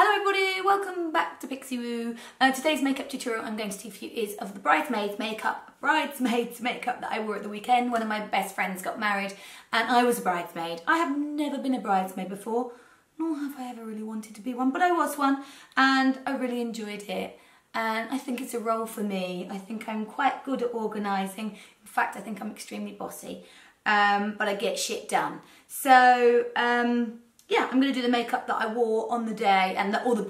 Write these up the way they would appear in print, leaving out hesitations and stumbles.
Hello everybody, welcome back to Pixie Woo. Today's makeup tutorial I'm going to do for you is of the bridesmaids makeup that I wore at the weekend. One of my best friends got married and I was a bridesmaid. I have never been a bridesmaid before, nor have I ever really wanted to be one, but I was one and I really enjoyed it. And I think it's a role for me. I think I'm quite good at organising. In fact, I think I'm extremely bossy, but I get shit done. So, yeah, I'm going to do the makeup that I wore on the day and that all the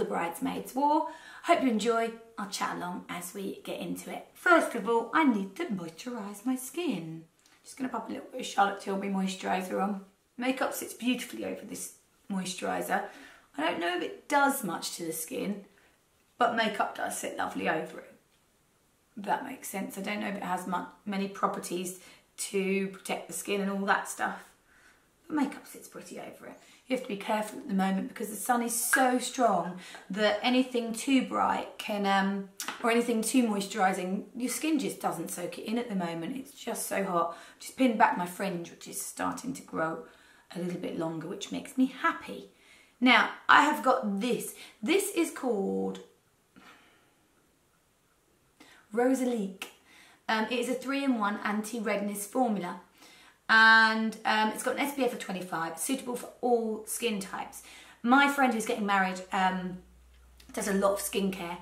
bridesmaids wore. Hope you enjoy. I'll chat along as we get into it. First of all, I need to moisturise my skin. Just going to pop a little bit of Charlotte Tilbury moisturiser on. Makeup sits beautifully over this moisturiser. I don't know if it does much to the skin, but makeup does sit lovely over it. If that makes sense. I don't know if it has many properties to protect the skin and all that stuff. But makeup sits pretty over it. You have to be careful at the moment because the sun is so strong that anything too bright can, or anything too moisturising, your skin just doesn't soak it in at the moment. It's just so hot. Just pinned back my fringe, which is starting to grow a little bit longer, which makes me happy. Now, I have got this. This is called Rosalique. It is a 3-in-1 anti-redness formula. And it's got an SPF of 25, suitable for all skin types. My friend who's getting married does a lot of skincare.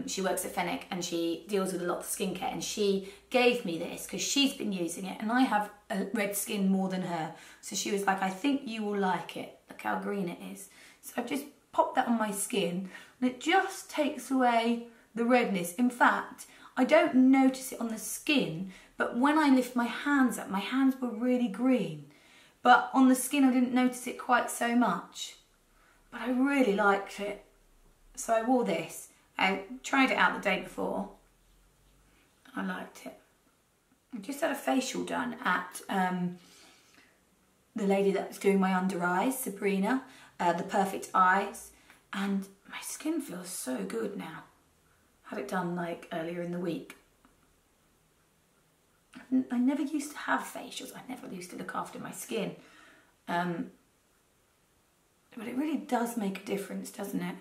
She works at Fennec and she deals with a lot of skincare, and she gave me this because she's been using it and I have a red skin more than her. So she was like, I think you will like it. Look how green it is. So I've just popped that on my skin and it just takes away the redness. In fact, I don't notice it on the skin, but when I lift my hands up, my hands were really green. But on the skin, I didn't notice it quite so much. But I really liked it. So I wore this. I tried it out the day before. I liked it. I just had a facial done at the lady that was doing my under eyes, Sabrina, the Perfect Eyes. And my skin feels so good now. Had it done like earlier in the week. I never used to have facials. I never used to look after my skin. But it really does make a difference, doesn't it?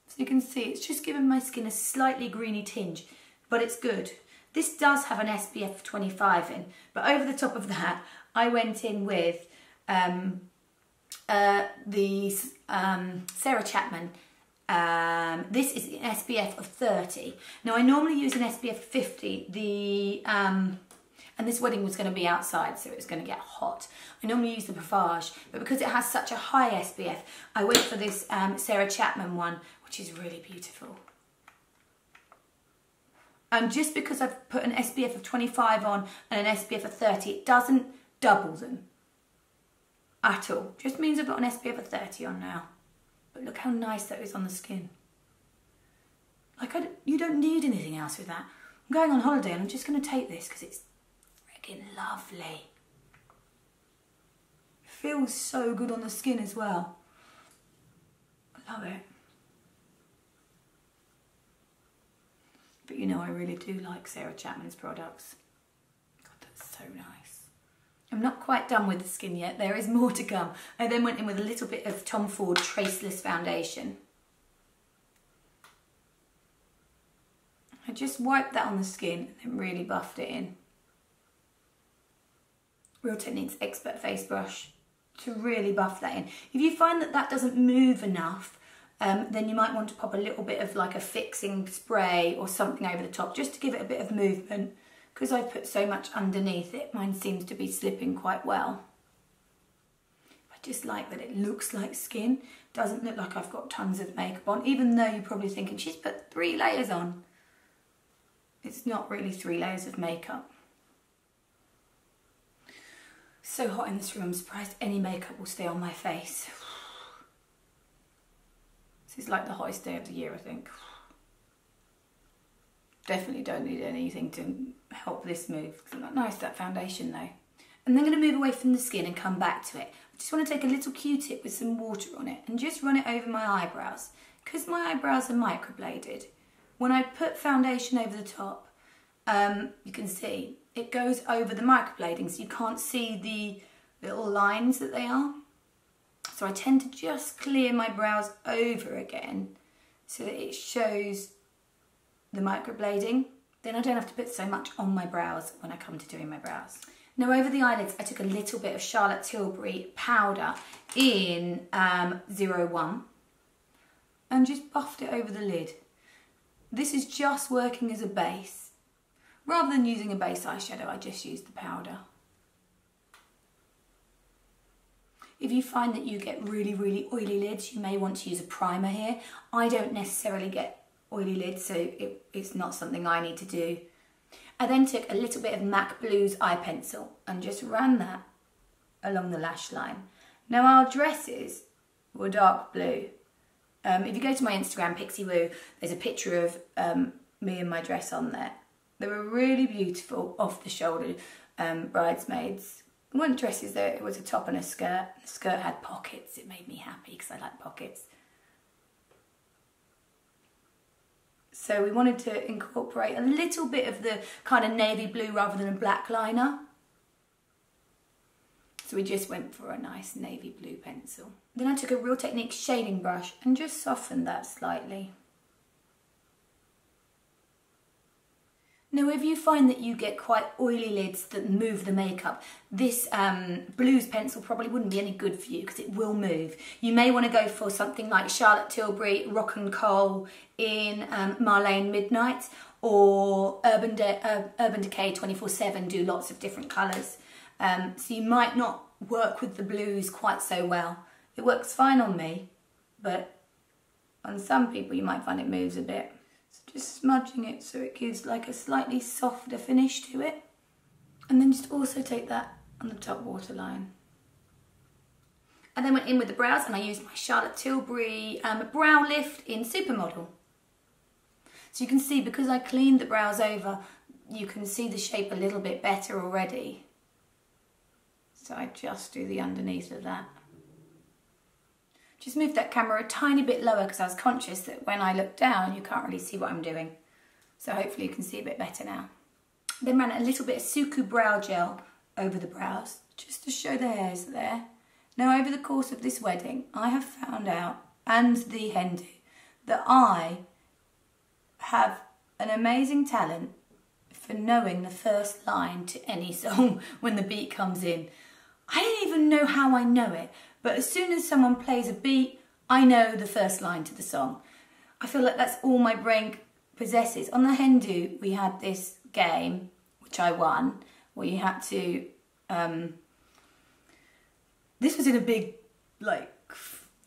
So you can see it's just given my skin a slightly greeny tinge, but it's good. This does have an SPF of 25 in, but over the top of that, I went in with the Sarah Chapman. This is an SPF of 30. Now I normally use an SPF of 50. And this wedding was going to be outside, so it was going to get hot. I normally use the Provage, but because it has such a high SPF, I went for this Sarah Chapman one, which is really beautiful. And just because I've put an SPF of 25 on and an SPF of 30, it doesn't double them at all. Just means I've got an SPF of 30 on now. But look how nice that is on the skin. Like, you don't need anything else with that. I'm going on holiday and I'm just going to take this because it's freaking lovely. Feels so good on the skin as well. I love it. But you know, I really do like Sarah Chapman's products. God, that's so nice. I'm not quite done with the skin yet. There is more to come. I then went in with a little bit of Tom Ford Traceless foundation. I just wiped that on the skin and then really buffed it in. Real Techniques Expert Face Brush to really buff that in. If you find that that doesn't move enough, then you might want to pop a little bit of like a fixing spray or something over the top just to give it a bit of movement. Because I put so much underneath it, mine seems to be slipping quite well. I just like that it looks like skin. Doesn't look like I've got tons of makeup on, even though you're probably thinking she's put 3 layers on. It's not really 3 layers of makeup. So hot in this room, I'm surprised any makeup will stay on my face. This is like the hottest day of the year, I think. Definitely don't need anything to help this move. It's not nice, that foundation though. And then I'm going to move away from the skin and come back to it. I just want to take a little Q-tip with some water on it and just run it over my eyebrows. Because my eyebrows are microbladed. When I put foundation over the top, you can see it goes over the microblading, so you can't see the little lines that they are. So I tend to just clear my brows over again so that it shows the microblading. Then I don't have to put so much on my brows when I come to doing my brows. Now over the eyelids, I took a little bit of Charlotte Tilbury powder in 01 and just buffed it over the lid. This is just working as a base. Rather than using a base eyeshadow, I just used the powder. If you find that you get really, really oily lids, you may want to use a primer here. I don't necessarily get oily lids, so it's not something I need to do. I then took a little bit of MAC Blue's eye pencil and just ran that along the lash line. Now our dresses were dark blue. If you go to my Instagram, Pixie Woo, there's a picture of me and my dress on there. They were really beautiful off the shoulder bridesmaids. They weren't dresses though, it was a top and a skirt. The skirt had pockets, it made me happy because I like pockets. So we wanted to incorporate a little bit of the kind of navy blue rather than a black liner. So we just went for a nice navy blue pencil. Then I took a Real Techniques shading brush and just softened that slightly. Now if you find that you get quite oily lids that move the makeup, this Blooz pencil probably wouldn't be any good for you because it will move. You may want to go for something like Charlotte Tilbury Rock and Coal in Marlene Midnight, or Urban Decay 24/7 do lots of different colours. So you might not work with the blues quite so well. It works fine on me, but on some people you might find it moves a bit. Just smudging it so it gives like a slightly softer finish to it. And then just also take that on the top waterline. I then went in with the brows and I used my Charlotte Tilbury Brow Lift in Supermodel. So you can see, because I cleaned the brows over, you can see the shape a little bit better already. So I just do the underneath of that. Just move that camera a tiny bit lower because I was conscious that when I look down you can't really see what I'm doing. So hopefully you can see a bit better now. Then ran a little bit of Suqqu Brow Gel over the brows just to show the hairs there. Now over the course of this wedding I have found out, and the hen do, that I have an amazing talent for knowing the first line to any song when the beat comes in. I don't even know how I know it, but as soon as someone plays a beat, I know the first line to the song. I feel like that's all my brain possesses. On the hen do, we had this game, which I won, where you had to, this was in a big, like,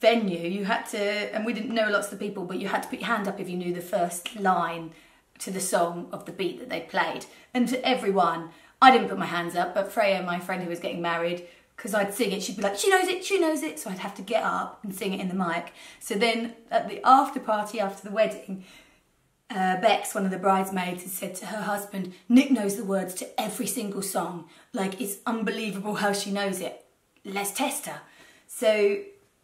venue. You had to, and we didn't know lots of the people, but you had to put your hand up if you knew the first line to the song of the beat that they played. And to everyone, I didn't put my hands up, but Freya, my friend who was getting married, because I'd sing it, she'd be like, she knows it, she knows it. So I'd have to get up and sing it in the mic. So then at the after party after the wedding, Bex, one of the bridesmaids, had said to her husband, Nick knows the words to every single song. Like, it's unbelievable how she knows it. Let's test her. So,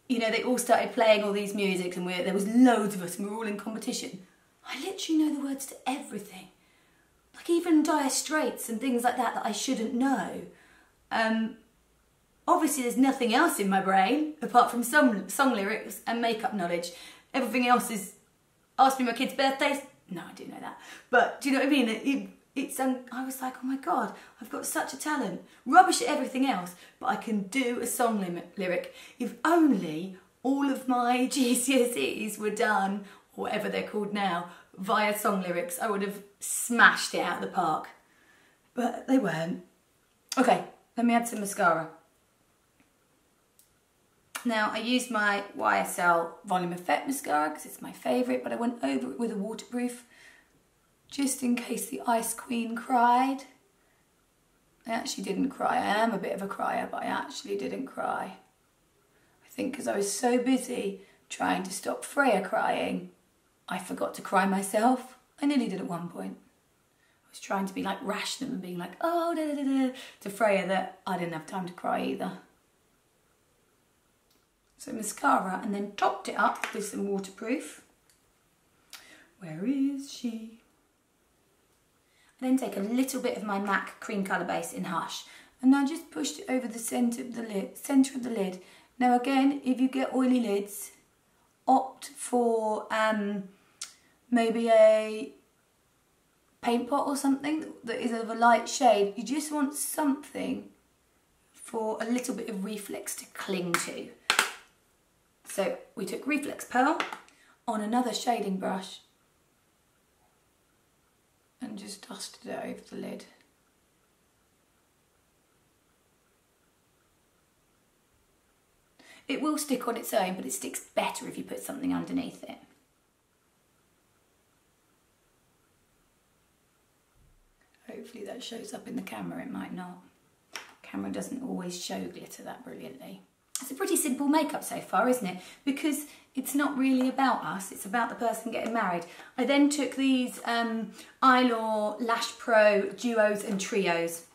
you know, they all started playing all these musics and there was loads of us and we were all in competition. I literally know the words to everything. Like even Dire Straits and things like that I shouldn't know. Obviously there's nothing else in my brain apart from some song lyrics and makeup knowledge. Everything else is, ask me my kids' birthdays. No, I do know that. But do you know what I mean? I was like, oh my God, I've got such a talent. Rubbish at everything else, but I can do a song lyric. If only all of my GCSEs were done, or whatever they're called now, via song lyrics, I would have smashed it out of the park. But they weren't. Okay, let me add some mascara. Now, I used my YSL Volume Effet mascara because it's my favourite, but I went over it with a waterproof just in case the Ice Queen cried. I actually didn't cry. I am a bit of a crier, but I actually didn't cry. I think because I was so busy trying to stop Freya crying, I forgot to cry myself. I nearly did at one point. I was trying to be like rational and being like, oh, da da da da, to Freya, that I didn't have time to cry either. So mascara, and then topped it up with some waterproof. Where is she? I then take a little bit of my MAC cream colour base in Hush, and I just pushed it over the centre of the lid Now again, if you get oily lids, opt for maybe a paint pot or something that is of a light shade. You just want something for a little bit of reflex to cling to. So we took Reflex Pearl on another shading brush and just dusted it over the lid. It will stick on its own, but it sticks better if you put something underneath it. Hopefully that shows up in the camera, it might not. Camera doesn't always show glitter that brilliantly. It's a pretty simple makeup so far, isn't it? Because it's not really about us, it's about the person getting married. I then took these Eylure Lash Pro Duos and Trios.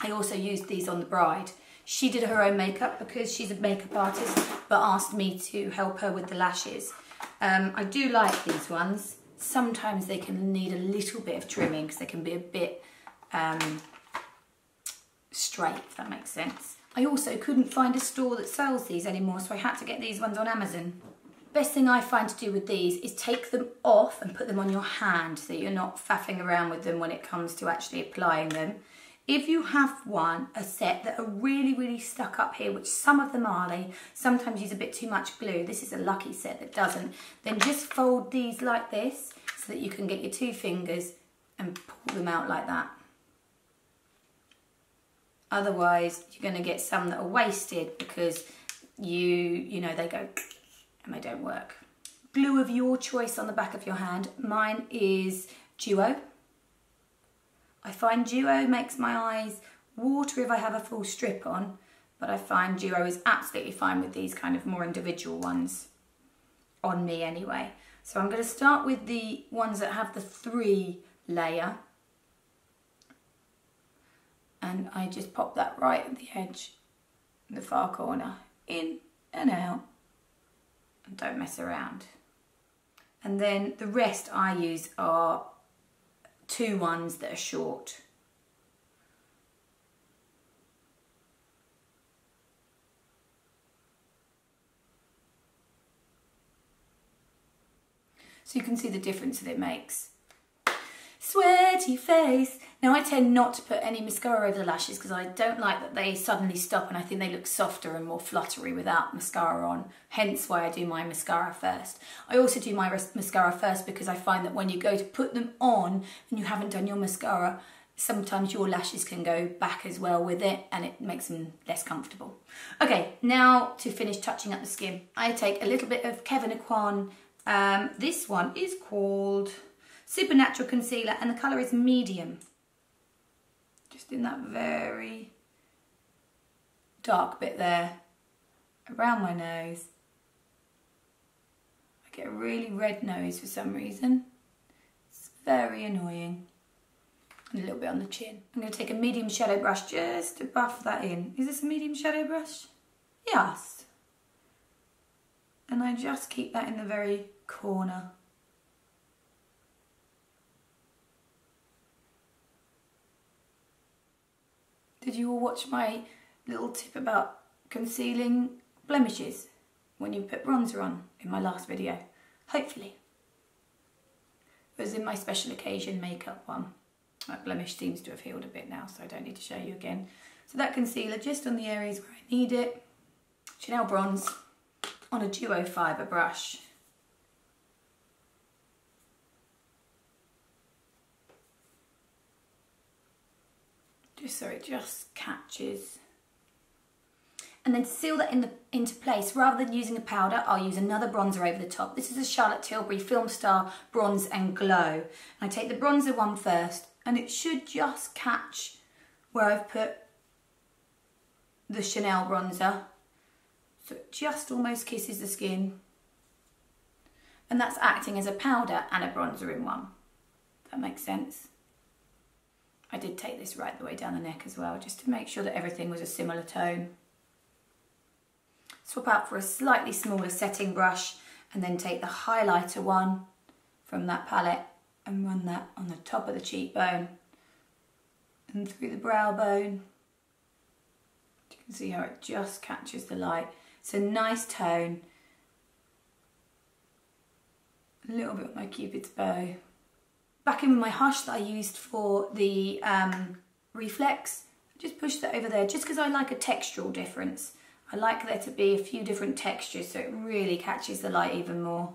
I also used these on the bride. She did her own makeup because she's a makeup artist, but asked me to help her with the lashes. I do like these ones. Sometimes they can need a little bit of trimming because they can be a bit straight, if that makes sense. I also couldn't find a store that sells these anymore, so I had to get these ones on Amazon. Best thing I find to do with these is take them off and put them on your hand so that you're not faffing around with them when it comes to actually applying them. If you have a set that are really stuck up here, which some of them are, they sometimes use a bit too much glue. This is a lucky set that doesn't. Then just fold these like this so that you can get your 2 fingers and pull them out like that. Otherwise, you're going to get some that are wasted because you know, they go and they don't work. Glue of your choice on the back of your hand. Mine is Duo. I find Duo makes my eyes water if I have a full strip on, but I find Duo is absolutely fine with these kind of more individual ones, on me anyway. So I'm going to start with the ones that have the 3 layer, and I just pop that right at the edge, the far corner, in and out, and don't mess around. And then the rest I use are 2 ones that are short. So you can see the difference that it makes. Sweaty face. Now I tend not to put any mascara over the lashes because I don't like that they suddenly stop, and I think they look softer and more fluttery without mascara on. Hence why I do my mascara first. I also do my mascara first because I find that when you go to put them on and you haven't done your mascara, sometimes your lashes can go back as well with it and it makes them less comfortable. Okay, now to finish touching up the skin. I take a little bit of Kevyn Aucoin. This one is called Supernatural Concealer and the colour is medium. Just in that very dark bit there, around my nose. I get a really red nose for some reason. It's very annoying. And a little bit on the chin. I'm going to take a medium shadow brush just to buff that in. Is this a medium shadow brush? Yes. And I just keep that in the very corner. Did you all watch my little tip about concealing blemishes when you put bronzer on in my last video? Hopefully. It was in my special occasion makeup one. That blemish seems to have healed a bit now, so I don't need to show you again. So that concealer just on the areas where I need it. Chanel Bronze on a Duo fibre brush. Just so it just catches. And then to seal that into place, rather than using a powder, I'll use another bronzer over the top. This is a Charlotte Tilbury Film Star Bronze and Glow. And I take the bronzer one first, and it should just catch where I've put the Chanel bronzer. So it just almost kisses the skin. And that's acting as a powder and a bronzer in one. If that makes sense. I did take this right the way down the neck as well, just to make sure that everything was a similar tone. Swap out for a slightly smaller setting brush and then take the highlighter one from that palette and run that on the top of the cheekbone and through the brow bone. You can see how it just catches the light. It's a nice tone. A little bit of my Cupid's bow. Back in with my Hush that I used for the Reflex. Just push that over there, just because I like a textural difference. I like there to be a few different textures so it really catches the light even more.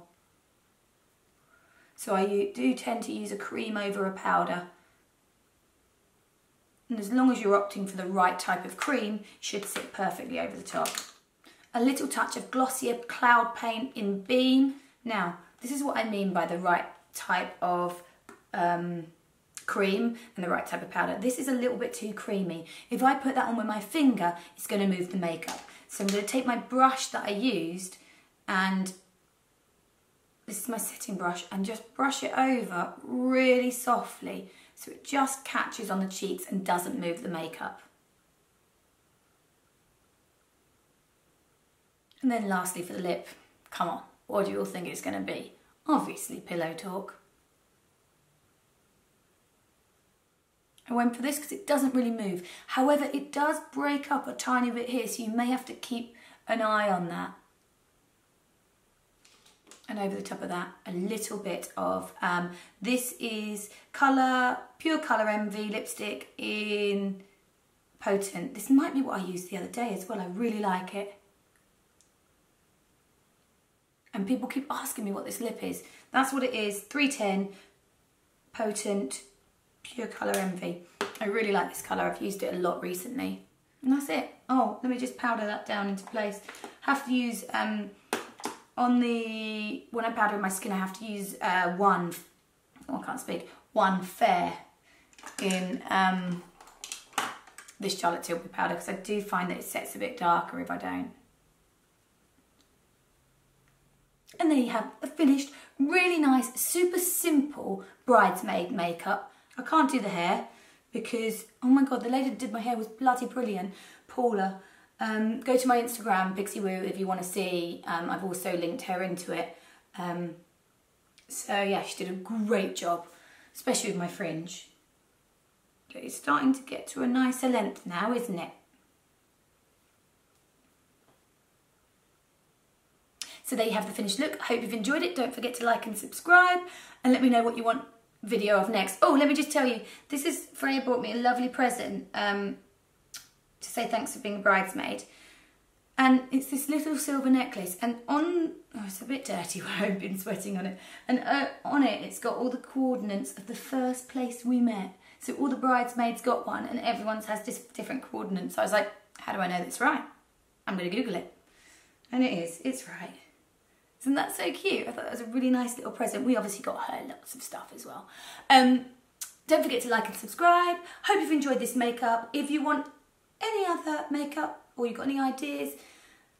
So I do tend to use a cream over a powder. And as long as you're opting for the right type of cream, it should sit perfectly over the top. A little touch of Glossier Cloud Paint in Beam. Now, this is what I mean by the right type of cream and the right type of powder. This is a little bit too creamy. If I put that on with my finger, it's going to move the makeup. So I'm going to take my brush that I used, and this is my setting brush, and just brush it over really softly so it just catches on the cheeks and doesn't move the makeup. And then lastly for the lip, come on, what do you all think it's going to be? Obviously Pillow Talk. I went for this because it doesn't really move. However, it does break up a tiny bit here, so you may have to keep an eye on that. And over the top of that, a little bit of, this is Pure Colour Envy lipstick in Potent. This might be what I used the other day as well. I really like it. And people keep asking me what this lip is. That's what it is, 310 Potent Pure Colour Envy. I really like this colour. I've used it a lot recently. And that's it. Oh, let me just powder that down into place. Have to use, when I'm powdering my skin, I have to use one Fair in this Charlotte Tilbury powder, because I do find that it sets a bit darker if I don't. And there you have a finished, really nice, super simple bridesmaid makeup. I can't do the hair because, oh my god, the lady that did my hair was bloody brilliant, Paula. Go to my Instagram, Pixie Woo, if you want to see. I've also linked her into it. So yeah, she did a great job, especially with my fringe. But it's starting to get to a nicer length now, isn't it? So there you have the finished look. I hope you've enjoyed it. Don't forget to like and subscribe, and let me know what you want video of next. Oh, let me just tell you, this is, Freya bought me a lovely present to say thanks for being a bridesmaid. And it's this little silver necklace, and on, oh, it's a bit dirty where I've been sweating on it, and on it, it's got all the coordinates of the first place we met. So all the bridesmaids got one, and everyone's has different coordinates. So I was like, how do I know that's right? I'm going to Google it. And it is, it's right. Isn't that so cute? I thought that was a really nice little present. We obviously got her lots of stuff as well. Don't forget to like and subscribe. Hope you've enjoyed this makeup. If you want any other makeup, or you've got any ideas,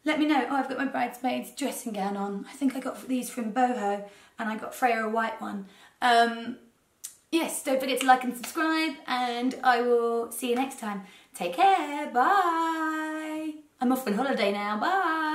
let me know. Oh, I've got my bridesmaid's dressing gown on. I think I got these from Boho, and I got Freya a white one. Yes, don't forget to like and subscribe, and I will see you next time. Take care, bye. I'm off on holiday now, bye.